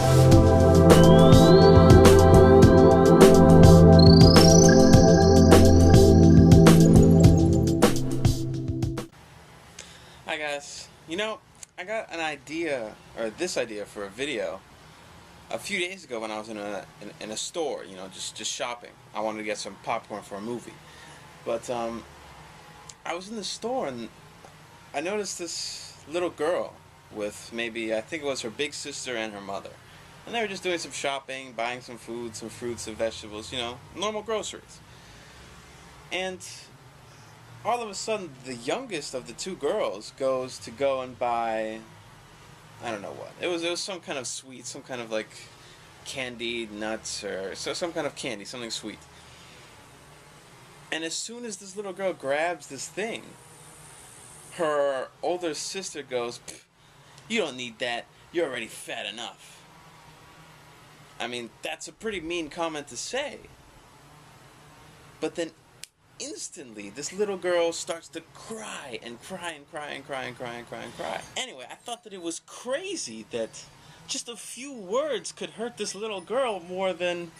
Hi guys, I got an idea, or this idea for a video a few days ago when I was in a store, just shopping. I wanted to get some popcorn for a movie. But I was in the store and I noticed this little girl with maybe, I think it was her big sister and her mother. And they were just doing some shopping, buying some food, some fruits and vegetables, normal groceries. And all of a sudden, the youngest of the two girls goes to go and buy, I don't know what. It was some kind of sweet, some kind of like candied nuts or some kind of candy, something sweet. And as soon as this little girl grabs this thing, her older sister goes, "You don't need that. You're already fat enough." I mean, that's a pretty mean comment to say. But then instantly, this little girl starts to cry and cry and cry and cry and cry and cry and cry. Anyway, I thought that it was crazy that just a few words could hurt this little girl more than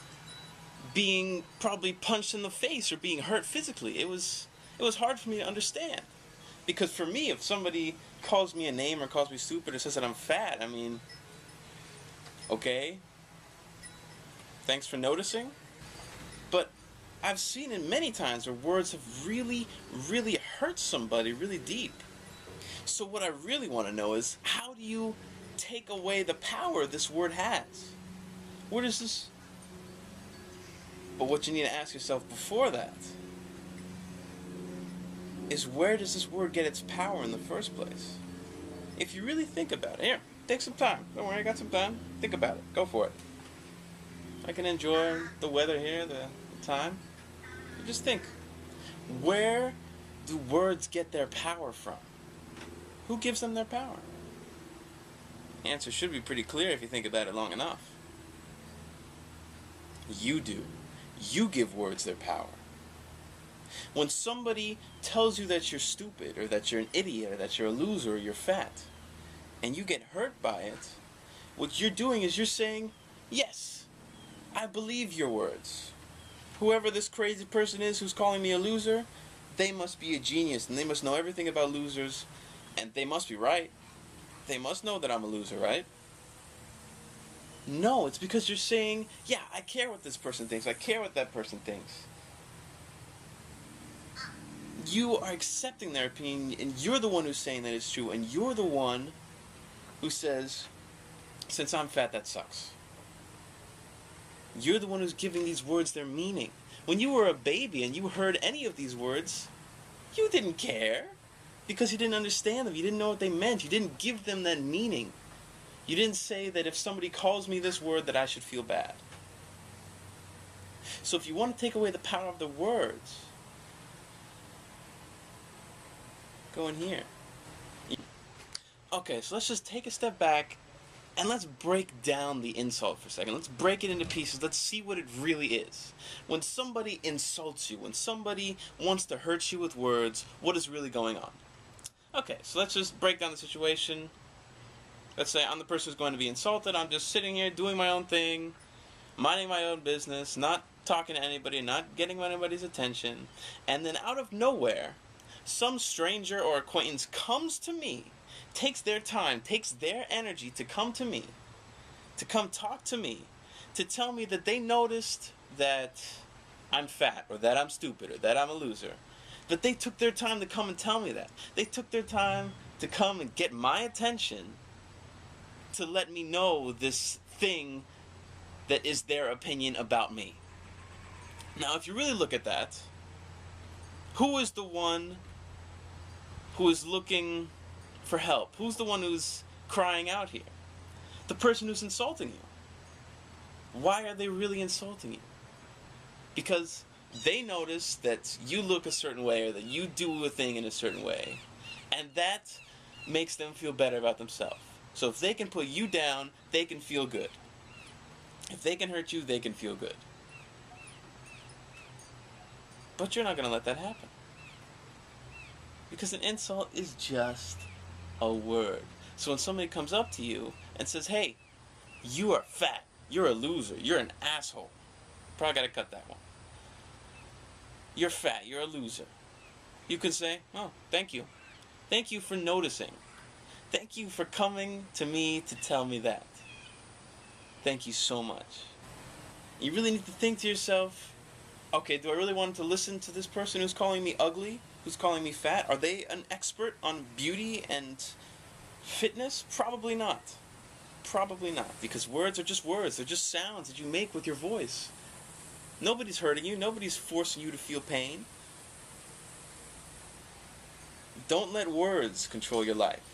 being probably punched in the face or being hurt physically. It was hard for me to understand. Because for me, if somebody calls me a name or calls me stupid or says that I'm fat, I mean, okay, thanks for noticing. But I've seen it many times where words have really, really hurt somebody really deep. So what I really want to know is, how do you take away the power this word has? Where does this... But what you need to ask yourself before that is, where does this word get its power in the first place? If you really think about it, here, take some time. Don't worry, I got some time. Think about it. Go for it. I can enjoy the weather here, the time. Just think, where do words get their power from? Who gives them their power? The answer should be pretty clear if you think about it long enough. You do. You give words their power. When somebody tells you that you're stupid, or that you're an idiot, or that you're a loser, or you're fat, and you get hurt by it, what you're doing is you're saying, yes, I believe your words. Whoever this crazy person is who's calling me a loser, they must be a genius, and they must know everything about losers, and they must be right. They must know that I'm a loser, right? No, it's because you're saying, yeah, I care what this person thinks, I care what that person thinks. You are accepting their opinion, and you're the one who's saying that it's true, and you're the one who says, since I'm fat, that sucks. You're the one who's giving these words their meaning. When you were a baby and you heard any of these words, you didn't care, because you didn't understand them. You didn't know what they meant. You didn't give them that meaning. You didn't say that if somebody calls me this word that I should feel bad. So if you want to take away the power of the words, go in here. Okay, so let's just take a step back and let's break down the insult for a second. Let's break it into pieces. Let's see what it really is. When somebody insults you, when somebody wants to hurt you with words, what is really going on? Okay, so let's just break down the situation. Let's say I'm the person who's going to be insulted. I'm just sitting here doing my own thing, minding my own business, not talking to anybody, not getting anybody's attention. And then out of nowhere, some stranger or acquaintance comes to me, takes their time, takes their energy to come to me, to come talk to me, to tell me that they noticed that I'm fat, or that I'm stupid, or that I'm a loser. That they took their time to come and tell me that. They took their time to come and get my attention to let me know this thing that is their opinion about me. Now, if you really look at that, who is the one who is looking for help? Who's the one who's crying out here? The person who's insulting you. Why are they really insulting you? Because they notice that you look a certain way, or that you do a thing in a certain way, and that makes them feel better about themselves. So if they can put you down, they can feel good. If they can hurt you, they can feel good. But you're not going to let that happen. Because an insult is just a word. So when somebody comes up to you and says, hey, You are fat. You're a loser. You're an asshole. Probably gotta cut that one. You're fat. You're a loser. You can say, oh, thank you. Thank you for noticing. Thank you for coming to me to tell me that. Thank you so much. You really need to think to yourself, okay, do I really want to listen to this person who's calling me ugly? Who's calling me fat? Are they an expert on beauty and fitness? Probably not. Probably not. Because words are just words. They're just sounds that you make with your voice. Nobody's hurting you. Nobody's forcing you to feel pain. Don't let words control your life.